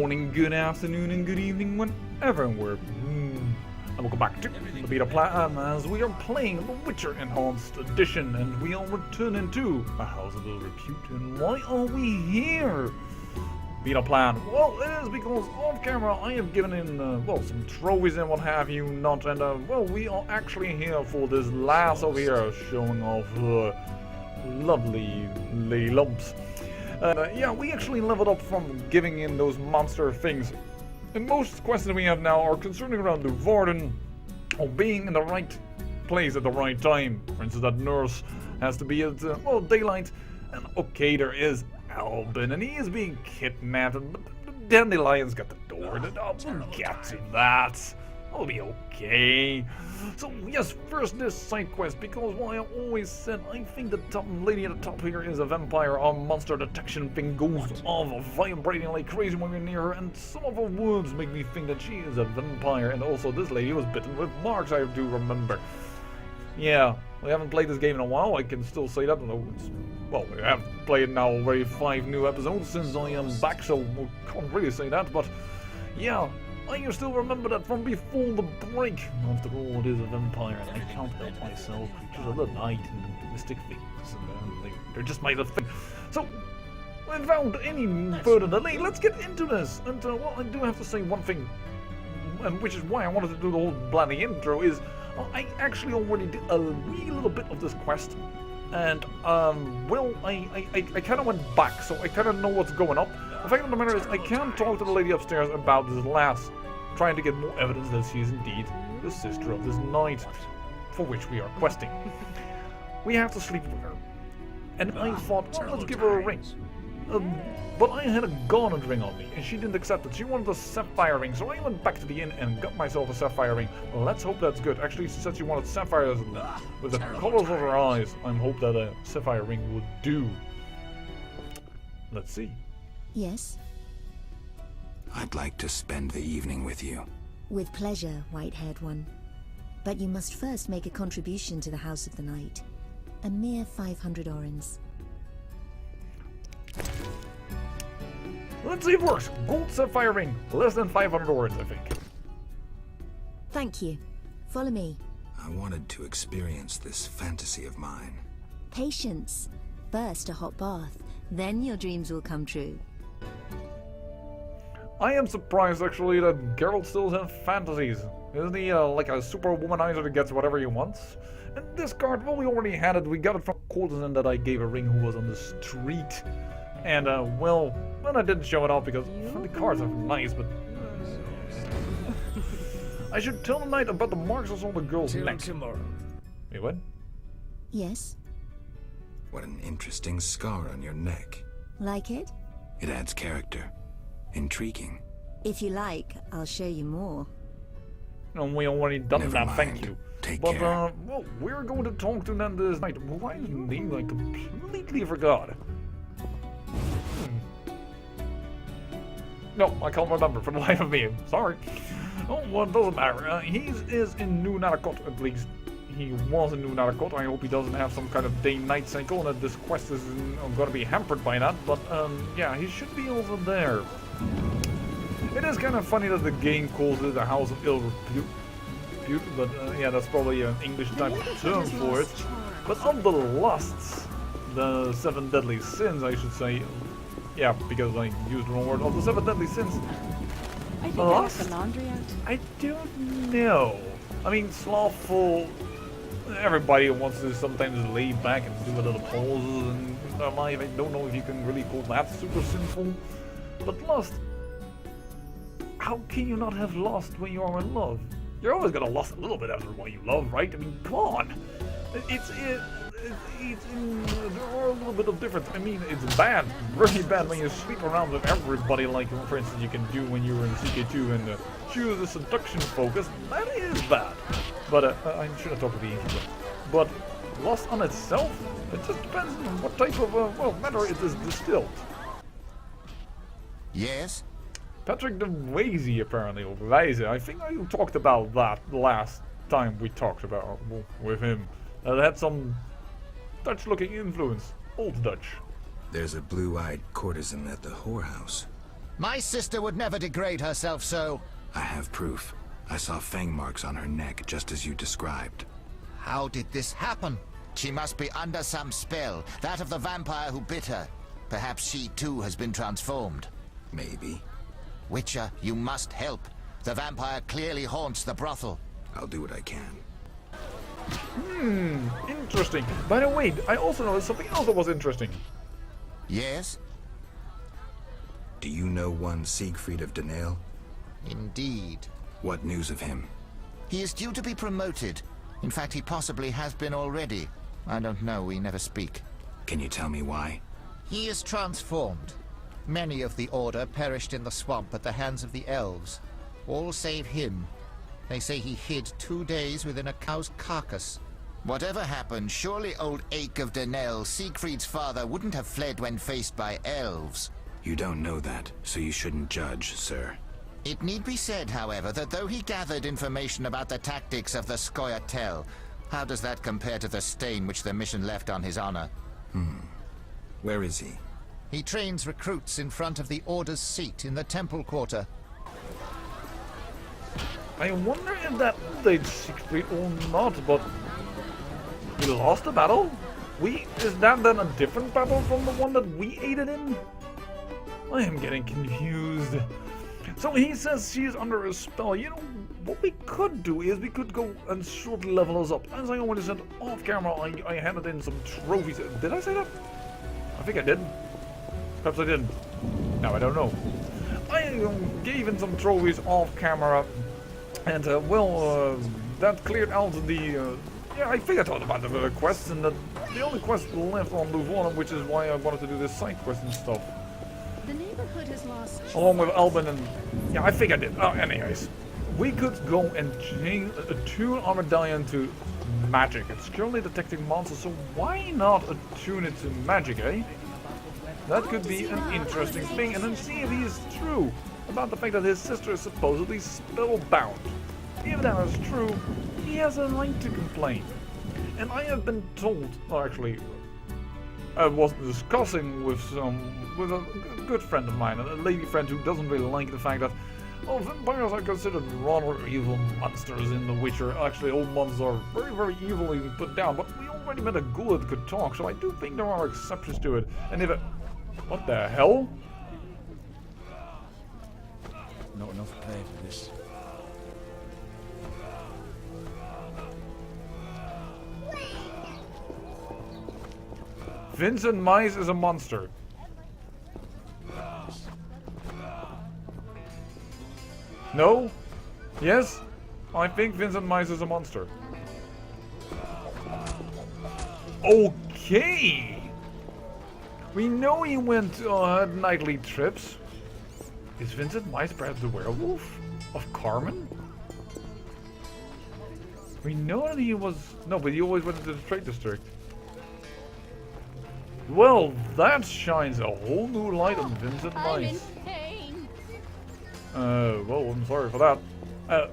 morning, good afternoon, and good evening, whenever we're... And welcome back to the beta plan as we are playing The Witcher Enhanced Edition, and we are returning to a House of Ill Repute. And why are we here? Beta plan. Well, it is because off camera I have given in, well, some trophies and what have you not, and, well, we are actually here for this lass over here showing off her lovely lady lumps. Yeah, we actually leveled up from giving in those monster things. And most quests that we have now are concerning around the warden, or being in the right place at the right time. For instance, that nurse has to be at, well, daylight. And okay, there is Albin, and he is being kidnapped, but the dandelion's got the door. We'll get to that. I'll be okay. So yes, first this side quest, because what I always said, I think the top lady at the top here is a vampire. Our monster detection thing goes off, vibrating like crazy when we're near her, and some of her words make me think that she is a vampire. And also this lady was bitten with marks, I do remember. Yeah, we haven't played this game in a while, I can still say that. Well, we have played now already 5 new episodes since I am back, so we can't really say that, but yeah. I can still remember that from before the break. After all, it is a vampire, and I can't help myself. Creatures of the night and domestic things, and they're just my little thing. So, without any further delay, let's get into this. And well, I do have to say one thing, and which is why I wanted to do the whole bloody intro. Is I actually already did a wee little bit of this quest, and well, I kind of went back, so I kind of know what's going up. The fact of the matter is, I can't talk to the lady upstairs about this lass, trying to get more evidence that she is indeed the sister of this knight, for which we are questing. We have to sleep with her. And I thought, well, let's give her a ring. But I had a garnet ring on me, and she didn't accept it. She wanted a sapphire ring, so I went back to the inn and got myself a sapphire ring. Well, let's hope that's good. Actually, she said she wanted sapphires with the colors of her eyes. I hope that a sapphire ring would do. Let's see. Yes? I'd like to spend the evening with you. With pleasure, white-haired one. But you must first make a contribution to the House of the Night. A mere 500 orens. Let's see if it works. Gold sapphire ring. Less than 500 orens, I think. Thank you. Follow me. I wanted to experience this fantasy of mine. Patience. First a hot bath, then your dreams will come true. I am surprised, actually, that Geralt still has fantasies. Isn't he like a super womanizer that gets whatever he wants? And this card, well, we already had it. We got it from a courtesan that I gave a ring who was on the street. And, well, I didn't show it off because the cards are nice, but... I should tell the knight about the marks on the girl's neck. Tomorrow. Wait, what? Yes? What an interesting scar on your neck. Like it? It adds character. Intriguing. If you like, I'll show you more. No, we already done Never that, mind. thank you. Take But, care. well, we're going to talk to them this night. Why is his name? I completely forgot. No, I can't remember for the life of me. Sorry. Oh, well, it doesn't matter. He is in New Narakot, at least. He was in New Narakot. I hope he doesn't have some kind of day-night cycle and that this quest is going to be hampered by that. But, yeah, he should be over there. It is kind of funny that the game calls it a House of Ill Repute, but yeah, that's probably an English type of term for it. But of the lusts, the 7 deadly sins, I should say, yeah, because I used the wrong word, of the 7 deadly sins, I think I left the laundry out. I don't know. I mean, slothful, everybody wants to sometimes lay back and do a little pauses in their life. I don't know if you can really call that super sinful. But lust, how can you not have lust when you are in love? You're always gonna lust a little bit after what you love, right? I mean, come on. There are a little bit of difference. I mean, it's bad, really bad when you sleep around with everybody, like, for instance, you can do when you were in CK2 and choose the seduction focus. That is bad. But I shouldn't talk to the angel. But lust on itself, it just depends on what type of, well, matter it is distilled. Yes? Patrick the Wazy, apparently, or Wijze. I think I talked about that last time we talked about with him. That had some Dutch-looking influence. Old Dutch. There's a blue-eyed courtesan at the whorehouse. My sister would never degrade herself so. I have proof. I saw fang marks on her neck, just as you described. How did this happen? She must be under some spell, that of the vampire who bit her. Perhaps she too has been transformed. Maybe. Witcher, you must help. The vampire clearly haunts the brothel. I'll do what I can. Interesting. By the way, I also noticed something else that was interesting. Yes? Do you know one Siegfried of Denale? Indeed. What news of him? He is due to be promoted. In fact, he possibly has been already. I don't know, we never speak. Can you tell me why? He is transformed. Many of the Order perished in the swamp at the hands of the elves. All save him. They say he hid 2 days within a cow's carcass. Whatever happened, surely old Ake of Denel, Siegfried's father, wouldn't have fled when faced by elves. You don't know that, so you shouldn't judge, sir. It need be said, however, that though he gathered information about the tactics of the Scoia'tael, how does that compare to the stain which the mission left on his honor? Where is he? He trains recruits in front of the Order's seat in the Temple Quarter. I wonder if that updates Siegfried or not, but he lost the battle? Is that then a different battle from the one that we aided in? I am getting confused. So he says she's under a spell. You know, what we could do is we could go and short level us up. As I already said off camera, I handed in some trophies. Did I say that? I think I did. Perhaps I didn't. No, I don't know. I gave in some trophies off camera. And, that cleared out the, yeah, I think I talked about the quests, and the only quest left on Louvain, which is why I wanted to do this side quest and stuff. The neighborhood has lost. Along with Albin and, yeah, I think I did. Oh, anyways. We could go and attune our medallion to magic. It's currently detecting monsters, so why not attune it to magic, eh? That could be an interesting thing, and then see if he is true about the fact that his sister is supposedly spellbound. If that is true, he has a right to complain. And I have been told, or actually, I was discussing with a good friend of mine, a lady friend who doesn't really like the fact that, oh, vampires are considered rather evil monsters in The Witcher. Actually, all monsters are very, very evilly put down, but we already met a ghoul that could talk, so I do think there are exceptions to it. And if it... What the hell? Not enough play for this. Vincent Mice is a monster. No? Yes? I think Vincent Mice is a monster. Okay! We know he went on nightly trips. Is Vincent Mice perhaps the werewolf of Carmen? We know that he was... No, but he always went into the trade district. Well, that shines a whole new light on Vincent Mice. Well, I'm sorry for that.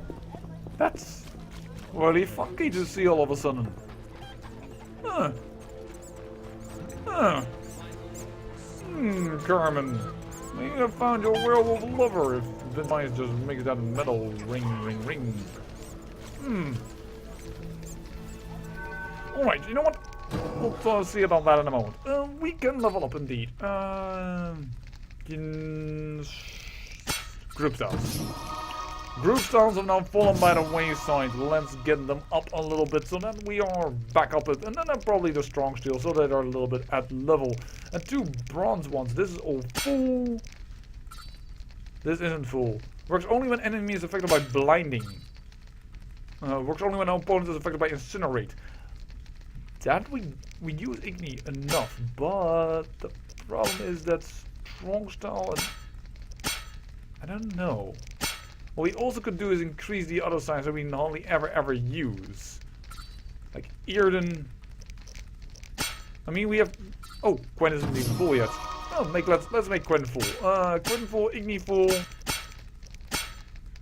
That's really funky to see all of a sudden. Carmen. You have found your werewolf lover if Vincent Mice just makes that metal ring, ring, ring. Alright, you know what? We'll see about that in a moment. We can level up indeed. Group styles. Group styles have now fallen by the wayside. Let's get them up a little bit so that we are back up it. And then probably the strong steel so that they are a little bit at level. And 2 bronze ones. This is all full. This isn't full. Works only when enemy is affected by blinding. Works only when an opponent is affected by incinerate. That we use Igni enough, but the problem is that strong style and I don't know. What we also could do is increase the other signs that we hardly ever use. Like Earden. I mean we have Quen isn't even full yet. Oh, let's make Quen full. Quen full, Igni full.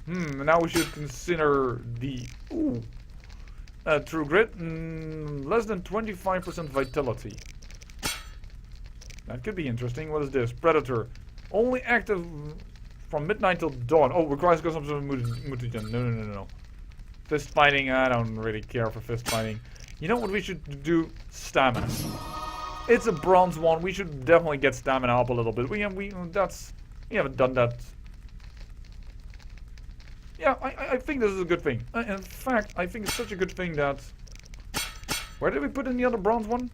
Now we should consider the True Grit, less than 25% vitality. That could be interesting. What is this? Predator. Only active from midnight till dawn. Oh, requires consumption of mutagen. No. Fist fighting, I don't really care for fist fighting. You know what we should do? Stamina. It's a bronze one. We should definitely get stamina up a little bit. We haven't done that. Yeah, I think this is a good thing. In fact, I think it's such a good thing that... Where did we put in the other bronze one?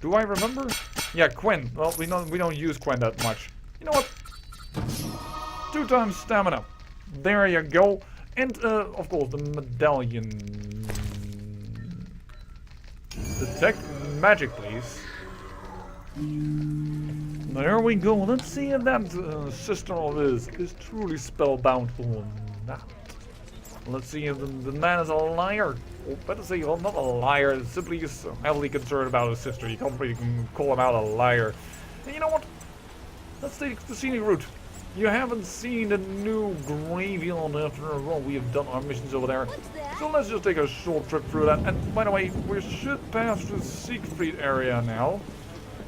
Do I remember? Yeah, Quen. Well, we don't use Quen that much. You know what? 2 times stamina. There you go. And, of course, the medallion. Detect magic, please. There we go. Let's see if that sister of his is truly spellbound or not. Let's see if the man is a liar. Or better say, well, not a liar. Simply is heavily concerned about his sister. You can't really call him out a liar. And you know what? Let's take the scenic route. You haven't seen the new graveyard after all. We have done our missions over there. So let's just take a short trip through that. And by the way, we should pass through Siegfried area now.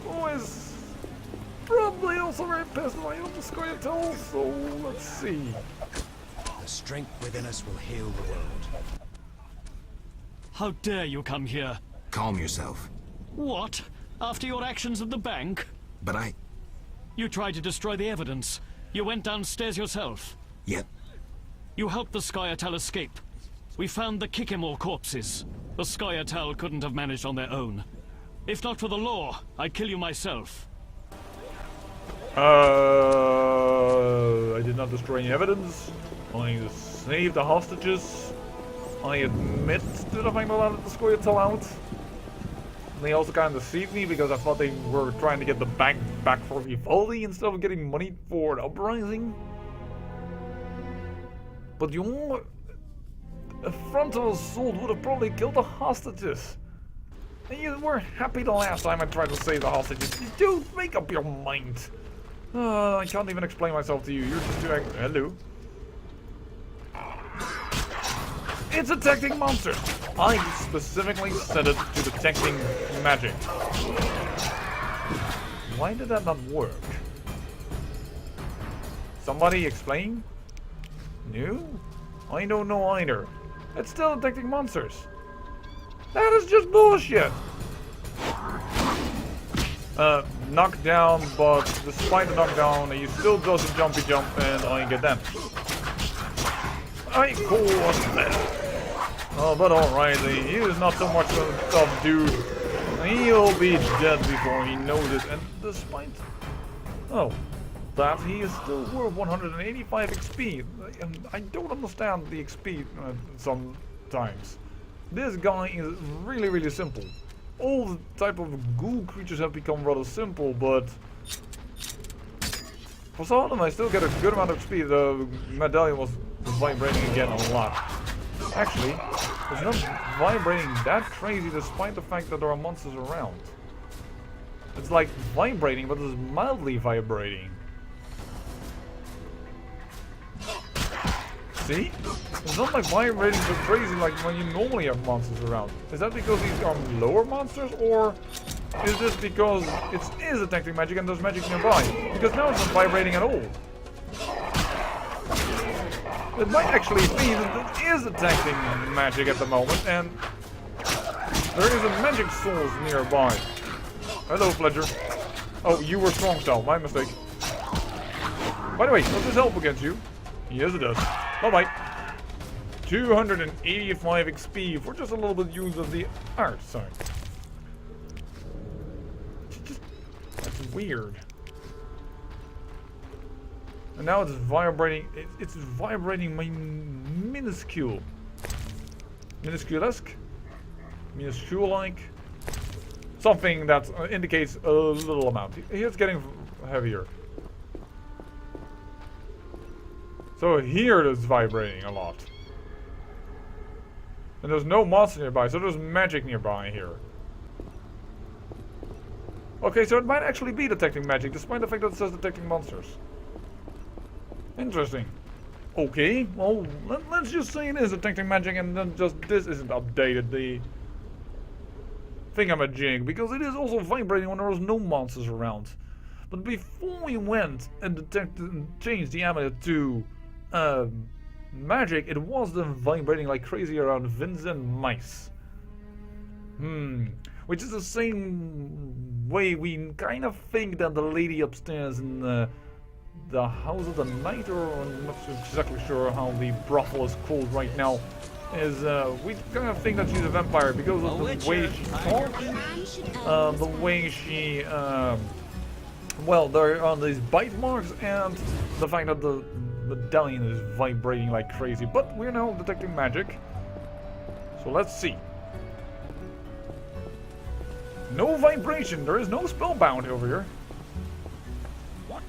Who is probably also very pissed by the Scoia'tael. So let's see. The strength within us will heal the world. How dare you come here? Calm yourself. What? After your actions at the bank? But I... You tried to destroy the evidence. You went downstairs yourself. Yet... You helped the Scoia'tael escape. We found the Kikimor corpses. The Scoia'tael couldn't have managed on their own. If not for the law, I'd kill you myself. I did not destroy any evidence. I saved the hostages. I admit to the fact that I let the Scoia'tael out. They also kind of deceived me because I thought they were trying to get the bank back for Vivaldi instead of getting money for an uprising. But your frontal assault would have probably killed the hostages. And you were happy the last time I tried to save the hostages. Dude, make up your mind. I can't even explain myself to you. You're just too angry. Hello. It's detecting monsters. I specifically set it to detecting magic. Why did that not work? Somebody explain? No? I don't know either. It's still detecting monsters. That is just bullshit. Knockdown, but despite the knockdown, he still does a jumpy jump and I get damaged. I caused that. Oh, but alright, he is not so much a tough dude. He'll be dead before he knows it, and despite... Oh, that he is still worth 185 XP. I don't understand the XP sometimes. This guy is really, really simple. All the type of ghoul creatures have become rather simple, but... For some of them I still get a good amount of XP. The medallion was vibrating again a lot. Actually, it's not vibrating that crazy despite the fact that there are monsters around. It's like vibrating, but it's mildly vibrating. See? It's not like vibrating so crazy like when you normally have monsters around. Is that because these are lower monsters, or is this because it is detecting magic and there's magic nearby? Because now it's not vibrating at all. It might actually be that it is detecting magic at the moment, and there is a magic source nearby. Hello, Fledger. Oh, you were strong style, my mistake. By the way, does this help against you? Yes, it does. Bye-bye. 285 XP for just a little bit use of the art sign. That's weird. And now it's vibrating. It's vibrating my minuscule. Minusculesque? Minuscule-like? Something that indicates a little amount. It's getting heavier. So here it is vibrating a lot. And there's no monster nearby, so there's magic nearby here. Okay, so it might actually be detecting magic, despite the fact that it says detecting monsters. Interesting. Okay, well, let's just say it is detecting magic and then just this isn't updated, the thingamajig, because it is also vibrating when there is no monsters around. But before we went and changed the amulet to magic, it was then vibrating like crazy around Vince and mice. Which is the same way we kind of think that the lady upstairs in the House of the Night, or I'm not exactly sure how the brothel is called right now, is we kind of think that she's a vampire because of the way she talks, the way she, well, there are these bite marks, and the fact that the medallion is vibrating like crazy. But we're now detecting magic, so let's see. No vibration. There is no spellbound over here. What?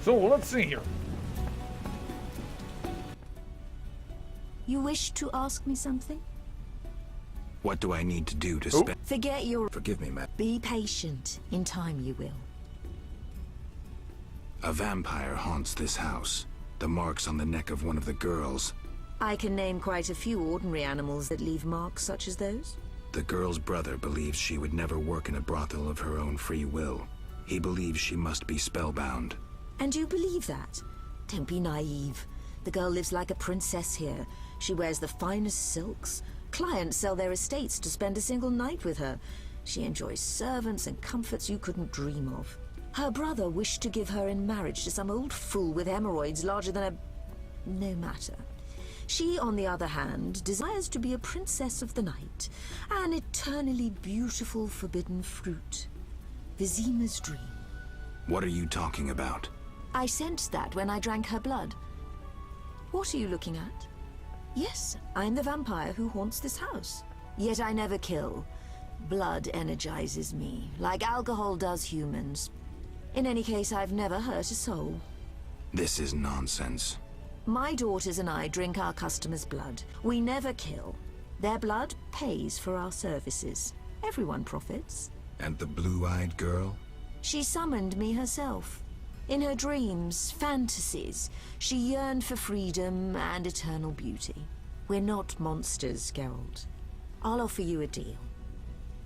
So let's see here. You wish to ask me something? What do I need to do to Oh. spend? Forget your... Forgive me, ma'am. Be patient. In time you will. A vampire haunts this house. The marks on the neck of one of the girls. I can name quite a few ordinary animals that leave marks such as those. The girl's brother believes she would never work in a brothel of her own free will. He believes she must be spellbound. And you believe that? Don't be naive. The girl lives like a princess here. She wears the finest silks. Clients sell their estates to spend a single night with her. She enjoys servants and comforts you couldn't dream of. Her brother wished to give her in marriage to some old fool with hemorrhoids larger than a... No matter. She, on the other hand, desires to be a princess of the night, an eternally beautiful forbidden fruit. Vizima's dream. What are you talking about? I sensed that when I drank her blood. What are you looking at? Yes, I'm the vampire who haunts this house. Yet I never kill. Blood energizes me, like alcohol does humans. In any case, I've never hurt a soul. This is nonsense. My daughters and I drink our customers' blood. We never kill. Their blood pays for our services. Everyone profits. And the blue-eyed girl? She summoned me herself. In her dreams, fantasies, she yearned for freedom and eternal beauty. We're not monsters, Geralt. I'll offer you a deal.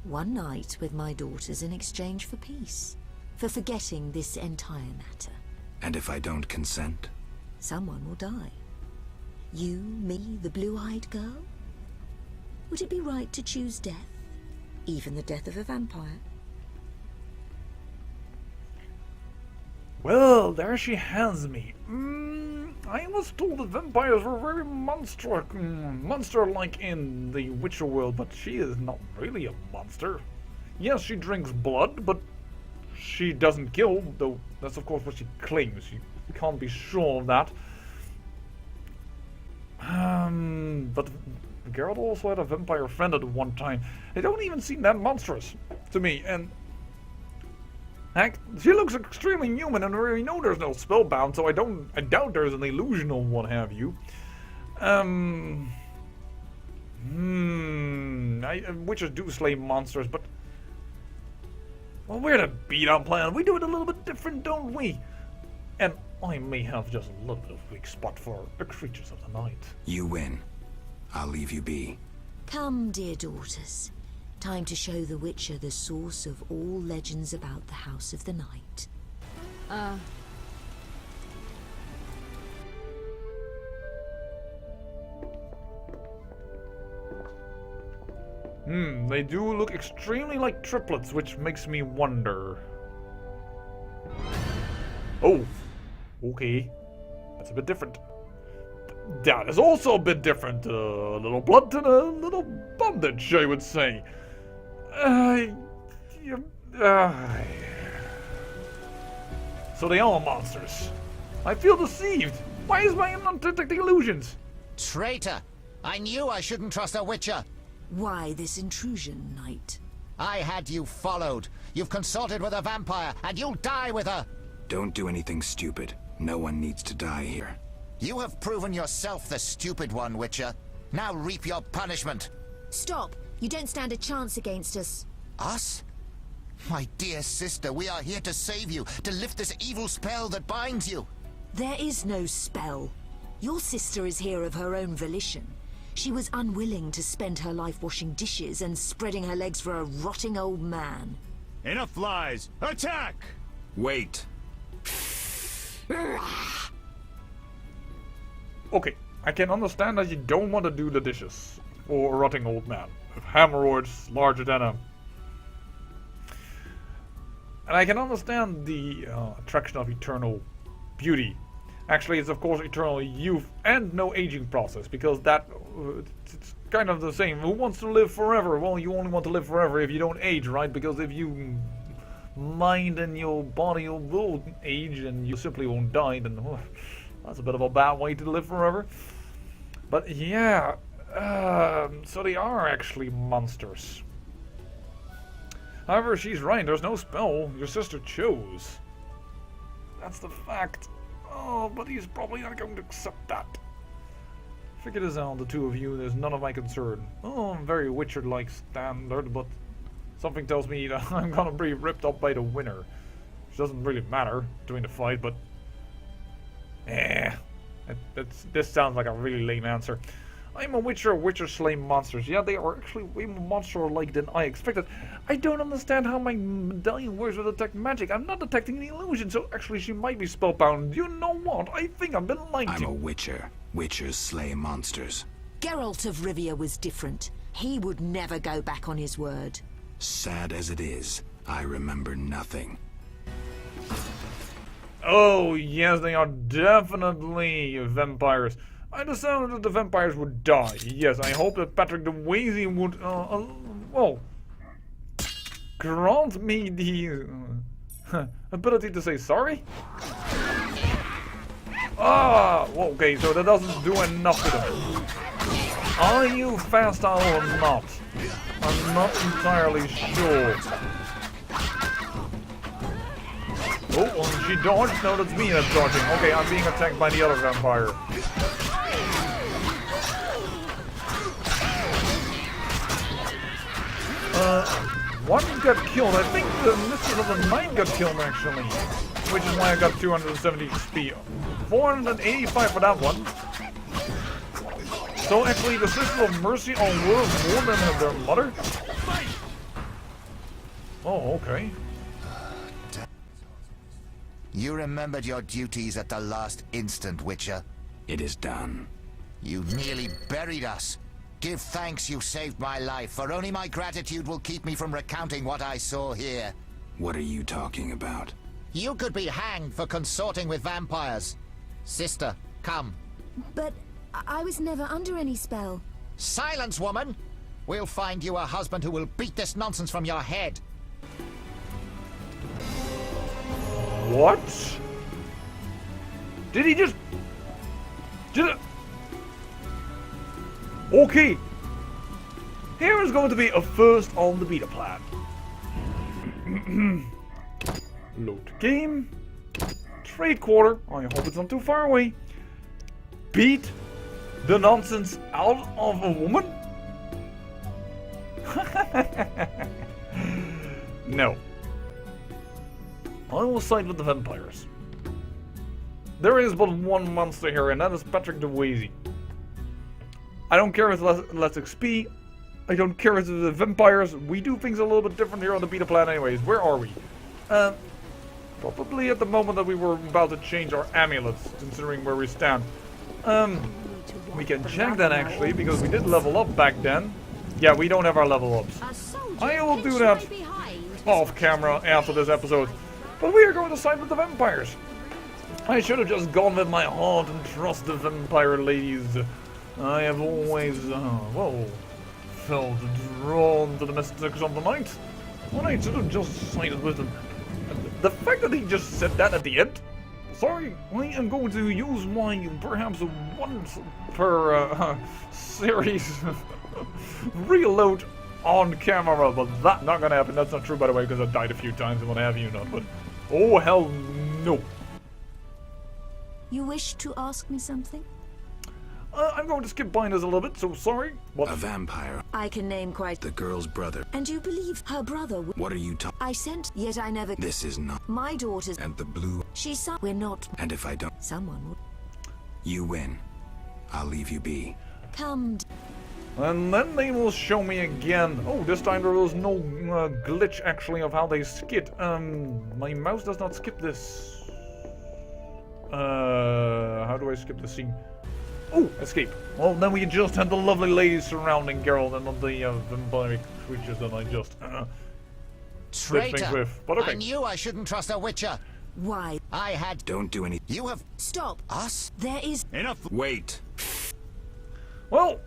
One night with my daughters in exchange for peace. For forgetting this entire matter. And if I don't consent? Someone will die. You, me, the blue-eyed girl? Would it be right to choose death? Even the death of a vampire? Well, there she has me. I was told that vampires were very monster-like in the Witcher world, but she is not really a monster. Yes, she drinks blood, but she doesn't kill, though that's of course what she claims. She can't be sure of that. But Geralt also had a vampire friend at one time. They don't even seem that monstrous to me, and heck, she looks extremely human, and we know there's no spellbound, so I doubt there's an illusion or what have you. Witches do slay monsters, but well, we're the beat-up planet. We do it a little bit different, don't we? And I may have just a little bit of a weak spot for the creatures of the night. You win. I'll leave you be. Come, dear daughters. Time to show the Witcher the source of all legends about the House of the Night. They do look extremely like triplets, which makes me wonder. Oh, okay. That's a bit different. That is also a bit different. A little blunt and a little bondage, I would say. So they are monsters. I feel deceived. Why is my not detecting illusions? Traitor! I knew I shouldn't trust a Witcher. Why this intrusion, Knight? I had you followed. You've consulted with a vampire, and you'll die with her. Don't do anything stupid. No one needs to die here. You have proven yourself the stupid one, Witcher. Now reap your punishment. Stop! You don't stand a chance against us. Us? My dear sister, we are here to save you, to lift this evil spell that binds you. There is no spell. Your sister is here of her own volition. She was unwilling to spend her life washing dishes and spreading her legs for a rotting old man. Enough lies! Attack! Wait. Okay, I can understand that you don't want to do the dishes for a rotting old man with hemorrhoids larger than a... And I can understand the attraction of eternal beauty. Actually, it's of course eternal youth and no aging process, because that it's kind of the same. Who wants to live forever? Well, you only want to live forever if you don't age, right? Because if you mind and your body will age and you simply won't die, then that's a bit of a bad way to live forever. But yeah, so they are actually monsters. However, she's right, there's no spell your sister chose. That's the fact. Oh, but he's probably not going to accept that. Figure this out, the two of you, there's none of my concern. Oh, very Witcher-like standard, but something tells me that I'm gonna be ripped up by the winner. Which doesn't really matter during the fight, but... this sounds like a really lame answer. I'm a Witcher, Witchers slay monsters. Yeah, they are actually way more monster-like than I expected. I don't understand how my medallion works with detect magic. I'm not detecting any illusion, so actually she might be spellbound. You know what? I think I've been lied to. I'm a Witcher. Witchers slay monsters. Geralt of Rivia was different. He would never go back on his word. Sad as it is, I remember nothing. Oh, yes, they are definitely vampires. I decided that the vampires would die. Yes, I hope that Patrick the Wazy would, well, grant me the ability to say sorry. Ah, well, okay, so that doesn't do enough to them. Are you facile or not? I'm not entirely sure. Oh, she dodged? No, that's me that's dodging. Okay, I'm being attacked by the other vampire. One got killed. I think the Mistress of the Night got killed, actually. Which is why I got 270 XP. 485 for that one. So actually, the Sisters of Mercy are worth more than their mother? Oh, okay. You remembered your duties at the last instant, Witcher. It is done. You nearly buried us. Give thanks you saved my life, for only my gratitude will keep me from recounting what I saw here. What are you talking about? You could be hanged for consorting with vampires. Sister, come. But I was never under any spell. Silence, woman! We'll find you a husband who will beat this nonsense from your head. What? Did he just... Okay. Here is going to be a first on the beta plan. Load game. Trade quarter. I hope it's not too far away. Beat the nonsense out of a woman? No. I will side with the vampires. There is but one monster here, and that is Patrick the Wazy. I don't care if it's less XP. I don't care if it's the vampires. We do things a little bit different here on the beta plan anyways. Where are we? Probably at the moment that we were about to change our amulets, considering where we stand. We can check that actually, because we did level up back then. Yeah, we don't have our level ups. I will do that off camera after this episode. But we are going to side with the vampires. I should have just gone with my heart and trust the vampire ladies. I have always, well, felt drawn to the mystics of the night. Well, I should have just sided with them. The fact that he just said that at the end? Sorry, I am going to use my perhaps once per series reload on camera, but that's not gonna happen. That's not true, by the way, because I died a few times and what have you not, but oh hell no. You wish to ask me something? I'm going to skip behind us a little bit, so sorry. What? A vampire. I can name quite... The girl's brother. And you believe her brother... What are you talking? I sent, yet I never... This is not... My daughter's... And the blue... She's son... We're not... And if I don't... Someone would... You win. I'll leave you be. Come... And then they will show me again. Oh, this time there was no glitch actually of how they skip. My mouse does not skip this. How do I skip the scene? Oh, escape. Well, then we just had the lovely ladies surrounding Geralt and not the vampiric creatures that I just did things with. But okay. I knew I shouldn't trust a witcher. Why? I had... Don't do any... You have... Stop! Us? There is... Enough. Wait. Well...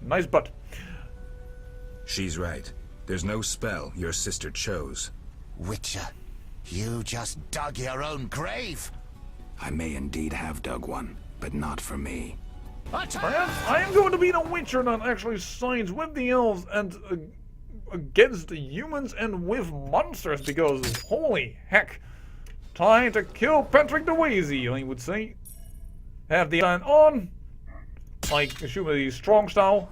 Nice butt. She's right. There's no spell your sister chose. Witcher, you just dug your own grave. I may indeed have dug one, but not for me. Perhaps I am going to be the Witcher that actually sides with the elves and against the humans and with monsters, because holy heck, time to kill Patrick the Wazy, I would say. Have the sign on, like assuming the strong style.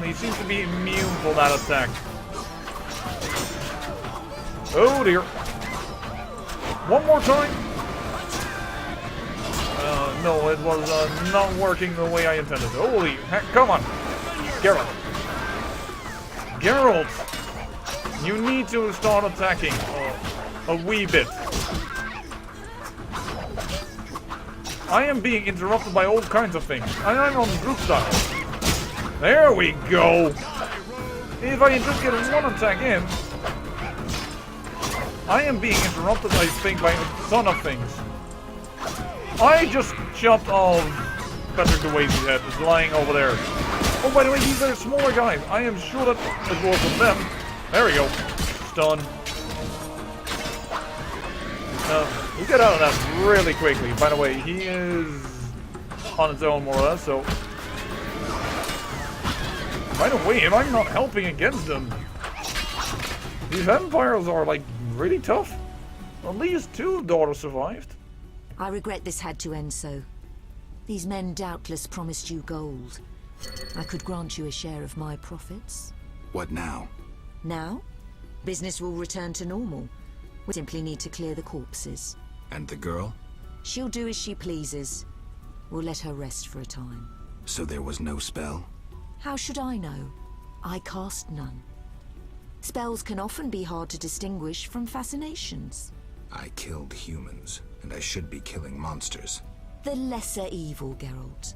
He seems to be immune for that attack. Oh dear. One more time. No, it was not working the way I intended. Holy heck, come on. Geralt. Geralt, you need to start attacking a wee bit. I am being interrupted by all kinds of things. I'm on group style. There we go. If I just get one attack in, I am being interrupted, I think, by a ton of things. I just chopped off Patrick the Wazy's head. It's lying over there. Oh, by the way, these are smaller guys. I am sure that it was of them. There we go. Stun. You get out of that really quickly. By the way, he is on his own more or less, so... By the way, am I not helping against them? These vampires are, like, really tough. At least 2 daughters survived. I regret this had to end so. These men doubtless promised you gold. I could grant you a share of my profits. What now? Now, business will return to normal. We simply need to clear the corpses. And the girl? She'll do as she pleases. We'll let her rest for a time. So there was no spell? How should I know? I cast none. Spells can often be hard to distinguish from fascinations. I killed humans, and I should be killing monsters. The lesser evil, Geralt.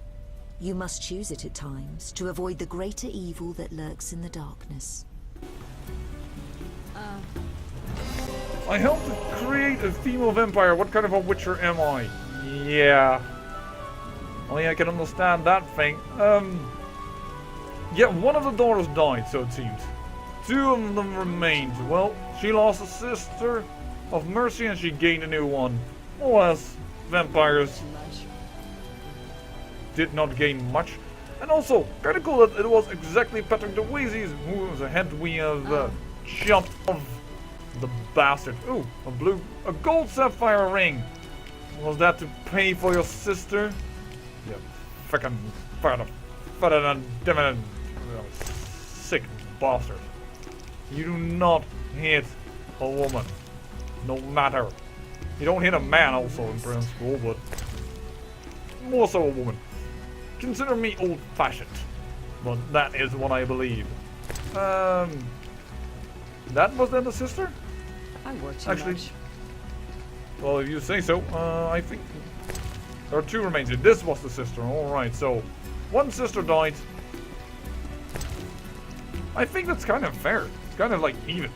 You must choose it at times to avoid the greater evil that lurks in the darkness. I helped to create a female vampire. What kind of a witcher am I? Yeah. Only I can understand that thing. Yeah, one of the daughters died, so it seems. 2 of them remained. Well, she lost a sister of Mercy and she gained a new one. More or less, vampires did not gain much. And also, kind of cool that it was exactly Patrick the Wazy's whose head we have chopped off. The bastard. Ooh, a gold sapphire ring. Was that to pay for your sister? You frickin' sick bastard. You do not hit a woman. No matter. You don't hit a man also in principle, but more so a woman. Consider me old-fashioned. But that is what I believe. That was then the sister? I work too Actually, much. well, if you say so, I think there are 2 remains. This was the sister. Alright, so 1 sister died. I think that's kind of fair. It's kind of like even.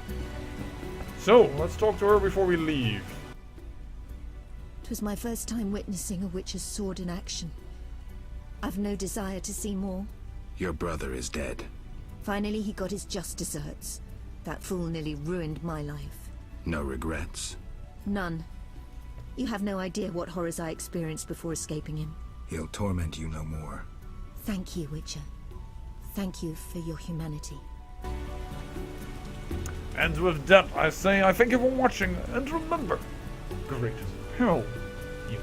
So, let's talk to her before we leave. It was my first time witnessing a witch's sword in action. I've no desire to see more. Your brother is dead. Finally, he got his just desserts. That fool nearly ruined my life. No regrets? None. You have no idea what horrors I experienced before escaping him. He'll torment you no more. Thank you, Witcher. Thank you for your humanity. And with that, I say I thank you for watching, and remember, great hell, you